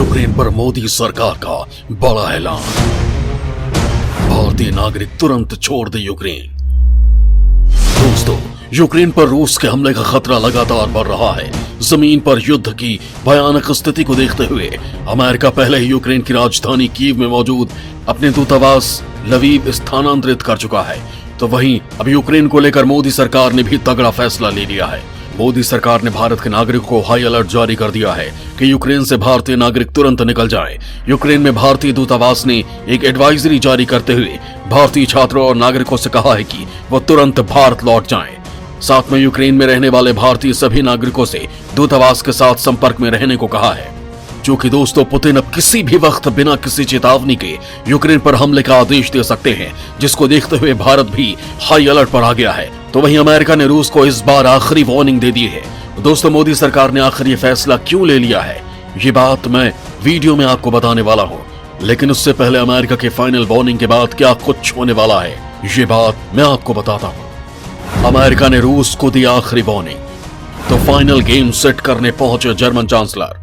Ukraine पर मोदी सरकार का बड़ा ऐलान। भारतीय नागरिक तुरंत छोड़ दे यूक्रेन। दोस्तों, यूक्रेन पर रूस के हमले का खतरा लगातार बढ़ रहा है। जमीन पर युद्ध की भयानक स्थिति को देखते हुए अमेरिका पहले ही यूक्रेन की राजधानी कीव में मौजूद अपने दूतावास लवीव स्थानांतरित कर चुका है। तो वहीं अब यूक्रेन को लेकर मोदी सरकार ने भी तगड़ा फैसला ले लिया है। मोदी सरकार ने भारत के नागरिकों को हाई अलर्ट जारी कर दिया है कि यूक्रेन से भारतीय नागरिक तुरंत निकल जाएं। यूक्रेन में भारतीय दूतावास ने एक एडवाइजरी जारी करते हुए भारतीय छात्रों और नागरिकों से कहा है कि वो तुरंत भारत लौट जाएं। साथ में यूक्रेन में रहने वाले भारतीय सभी नागरिकों से दूतावास के साथ संपर्क में रहने को कहा है। क्योंकि दोस्तों, पुतिन अब किसी भी वक्त बिना किसी चेतावनी के यूक्रेन पर हमले का आदेश दे सकते हैं, जिसको देखते हुए भारत भी हाई अलर्ट पर आ गया है। तो वहीं अमेरिका ने रूस को इस बार आखिरी वार्निंग दे दी है। दोस्तों, मोदी सरकार ने आखिर ये फैसला क्यों ले लिया है, ये बात मैं वीडियो में आपको बताने वाला हूँ। लेकिन उससे पहले अमेरिका के फाइनल वार्निंग के बाद क्या कुछ होने वाला है, ये बात मैं आपको बताता हूँ। अमेरिका ने रूस को दी आखिरी वार्निंग, तो फाइनल गेम सेट करने पहुंचे जर्मन चांसलर।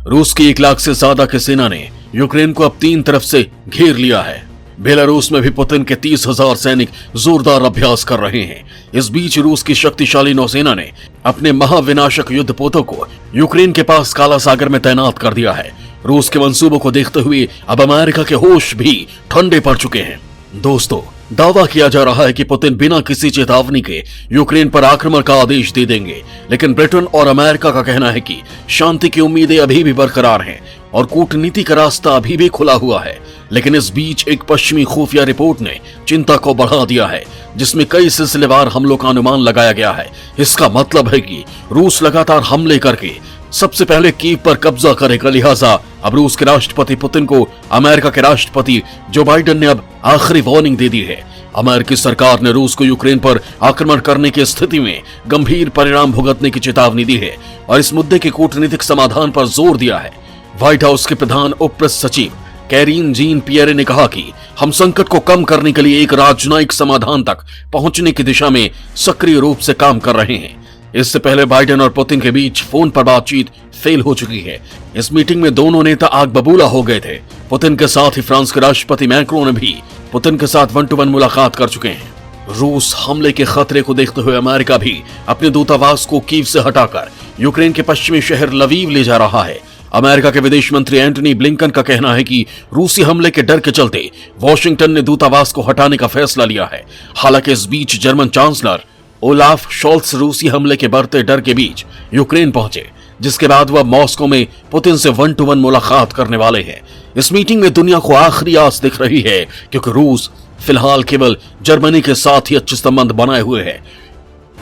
रूस की 1 लाख से ज्यादा की सेना ने यूक्रेन को अब 3 तरफ से घेर लिया है। बेलारूस में भी पुतिन के 30,000 सैनिक जोरदार अभ्यास कर रहे हैं। इस बीच रूस की शक्तिशाली नौसेना ने अपने महाविनाशक युद्धपोतों को यूक्रेन के पास काला सागर में तैनात कर दिया है। रूस के मंसूबों को देखते हुए अब अमेरिका के होश भी ठंडे पड़ चुके हैं। दोस्तों, दावा किया जा रहा है कि पुतिन बिना किसी चेतावनी के यूक्रेन पर आक्रमण का आदेश दे देंगे, लेकिन ब्रिटेन और अमेरिका का कहना है कि शांति की उम्मीदें अभी भी बरकरार हैं और कूटनीति का रास्ता अभी भी खुला हुआ है। लेकिन इस बीच एक पश्चिमी खुफिया रिपोर्ट ने चिंता को बढ़ा दिया है, जिसमें कई सिलसिलेवार हमलों का अनुमान लगाया गया है। इसका मतलब है कि रूस लगातार हमले करके सबसे पहले कीव पर कब्जा करेगा। लिहाजा अब रूस के राष्ट्रपति पुतिन को अमेरिका के राष्ट्रपति जो बाइडेन ने अब आखिरी वार्निंग दे दी है। अमेरिकी सरकार ने रूस को यूक्रेन पर आक्रमण करने की स्थिति में गंभीर परिणाम भुगतने की चेतावनी दी है और इस मुद्दे के कूटनीतिक समाधान पर जोर दिया है। व्हाइट हाउस के प्रधान उप सचिव कैरीन जीन पियरे ने कहा कि हम संकट को कम करने के लिए एक राजनयिक समाधान तक पहुंचने की दिशा में सक्रिय रूप से काम कर रहे हैं। इससे पहले बाइडेन और पुतिन के बीच फोन पर बातचीत फेल हो चुकी है। इस मीटिंग में दोनों नेता आग बबूला हो गए थे। पुतिन के साथ ही फ्रांस के राष्ट्रपति मैक्रोन ने भी पुतिन के साथ 1-to-1 मुलाकात कर चुके हैं। रूस हमले के खतरे को देखते हुए अमेरिका भी अपने दूतावास को कीव से हटाकर यूक्रेन के पश्चिमी शहर लवीव ले जा रहा है। अमेरिका के विदेश मंत्री एंटनी ब्लिंकन का कहना है कि रूसी हमले के डर के चलते वॉशिंगटन ने दूतावास को हटाने का फैसला लिया है। हालांकि इस बीच जर्मन चांसलर ओलाफ शोल्स रूसी हमले के बढ़ते डर के बीच यूक्रेन पहुंचे, जिसके बाद वह मॉस्को में पुतिन से 1-to-1 मुलाकात करने वाले हैं। इस मीटिंग में दुनिया को आखिरी आस दिख रही है, क्योंकि रूस फिलहाल केवल जर्मनी के साथ ही अच्छे संबंध बनाए हुए है।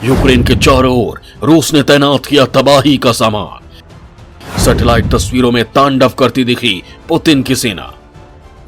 यूक्रेन के चारों ओर रूस ने तैनात किया तबाही का सामान। सैटेलाइट तस्वीरों में तांडव करती दिखी पुतिन की सेना।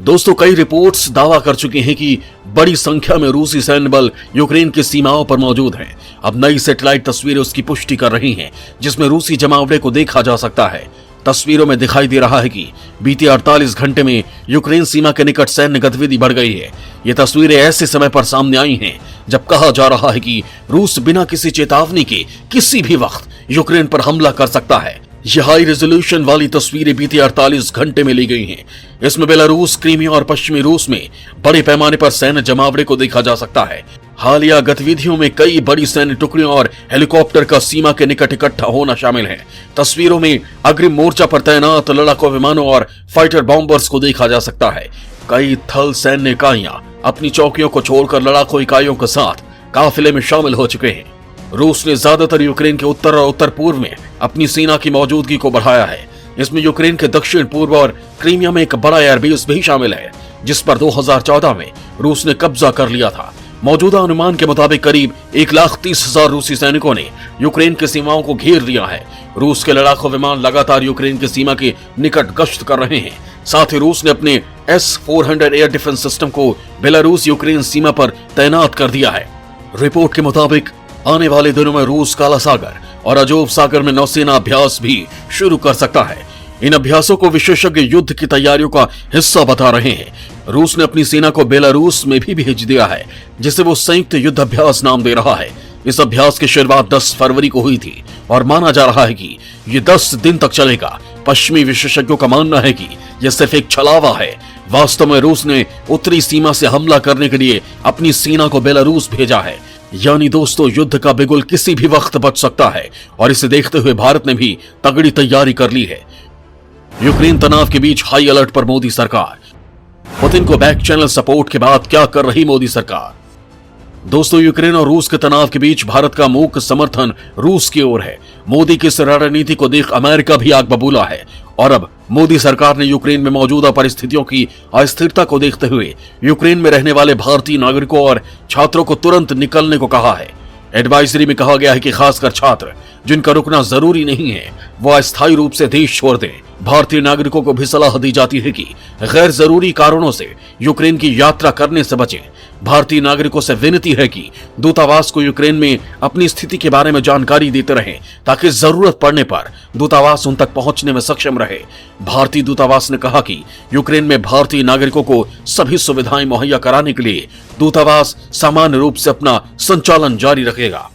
दोस्तों, कई रिपोर्ट्स दावा कर चुकी हैं कि बड़ी संख्या में रूसी सैन्य बल यूक्रेन की सीमाओं पर मौजूद हैं। अब नई सैटेलाइट तस्वीरें उसकी पुष्टि कर रही हैं, जिसमें रूसी जमावड़े को देखा जा सकता है। तस्वीरों में दिखाई दे रहा है कि बीते 48 घंटे में यूक्रेन सीमा के निकट सैन्य गतिविधि बढ़ गई है। ये तस्वीरें ऐसे समय पर सामने आई हैं जब कहा जा रहा है कि रूस बिना किसी चेतावनी के किसी भी वक्त यूक्रेन पर हमला कर सकता है। यह हाई रेजोल्यूशन वाली तस्वीरें बीते 48 घंटे में ली गई हैं। इसमें बेलारूस, क्रीमिया और पश्चिमी रूस में बड़े पैमाने पर सैन्य जमावड़े को देखा जा सकता है। हालिया गतिविधियों में कई बड़ी सैन्य टुकड़ियों और हेलीकॉप्टर का सीमा के निकट इकट्ठा होना शामिल है। तस्वीरों में अग्रिम मोर्चा पर तैनात लड़ाकू विमानों और फाइटर बॉम्बर्स को देखा जा सकता है। कई थल सैन्य इकाइयां अपनी चौकियों को छोड़कर लड़ाकू इकाइयों के साथ काफिले में शामिल हो चुके हैं। रूस ने ज्यादातर यूक्रेन के उत्तर और उत्तर पूर्व में अपनी सेना की मौजूदगी को बढ़ाया है। इसमें यूक्रेन के दक्षिण पूर्व और क्रीमिया में एक बड़ा एयरबेस भी शामिल है, जिस पर 2014 में रूस ने कब्जा कर लिया था। मौजूदा अनुमान के मुताबिक करीब 1,30,000 रूसी सैनिकों ने यूक्रेन की सीमाओं को घेर लिया है। रूस के लड़ाकू विमान लगातार यूक्रेन की सीमा के निकट गश्त कर रहे हैं। साथ ही रूस ने अपने S-400 एयर डिफेंस सिस्टम को बेलारूस यूक्रेन सीमा पर तैनात कर दिया है। रिपोर्ट के मुताबिक आने वाले दिनों में रूस काला सागर और अजोव सागर में नौसेना अभ्यास भी शुरू कर सकता है। इन अभ्यासों को विशेषज्ञ युद्ध की तैयारियों का हिस्सा बता रहे हैं। रूस ने अपनी सेना को बेलारूस में भी भेज दिया है, जिसे वो संयुक्त युद्ध अभ्यास नाम दे रहा है। इस अभ्यास की शुरुआत 10 फरवरी को हुई थी और माना जा रहा है कि ये 10 दिन तक चलेगा। पश्चिमी विशेषज्ञों का मानना है कि यह सिर्फ एक छलावा है। वास्तव में रूस ने उत्तरी सीमा से हमला करने के लिए अपनी सेना को बेलारूस भेजा है। यानी दोस्तों, युद्ध का बिगुल किसी भी वक्त बच सकता है और इसे देखते हुए भारत ने भी तगड़ी तैयारी कर ली है। यूक्रेन तनाव के बीच हाई अलर्ट पर मोदी सरकार। पुतिन को बैक चैनल सपोर्ट के बाद क्या कर रही मोदी सरकार? दोस्तों, यूक्रेन और रूस के तनाव के बीच भारत का मूक समर्थन रूस की ओर है। मोदी की इस रणनीति को देख अमेरिका भी आग बबूला है और अब मोदी सरकार ने यूक्रेन में मौजूदा परिस्थितियों की अस्थिरता को देखते हुए यूक्रेन में रहने वाले भारतीय नागरिकों और छात्रों को तुरंत निकलने को कहा है। एडवाइजरी में कहा गया है कि खासकर छात्र जिनका रुकना जरूरी नहीं है वो अस्थायी रूप से देश छोड़ दें। भारतीय नागरिकों को भी सलाह दी जाती है कि गैर जरूरी कारणों से यूक्रेन की यात्रा करने से बचें। भारतीय नागरिकों से विनती है कि दूतावास को यूक्रेन में अपनी स्थिति के बारे में जानकारी देते रहें ताकि जरूरत पड़ने पर दूतावास उन तक पहुंचने में सक्षम रहे। भारतीय दूतावास ने कहा कि यूक्रेन में भारतीय नागरिकों को सभी सुविधाएं मुहैया कराने के लिए दूतावास सामान्य रूप से अपना संचालन जारी रखेगा।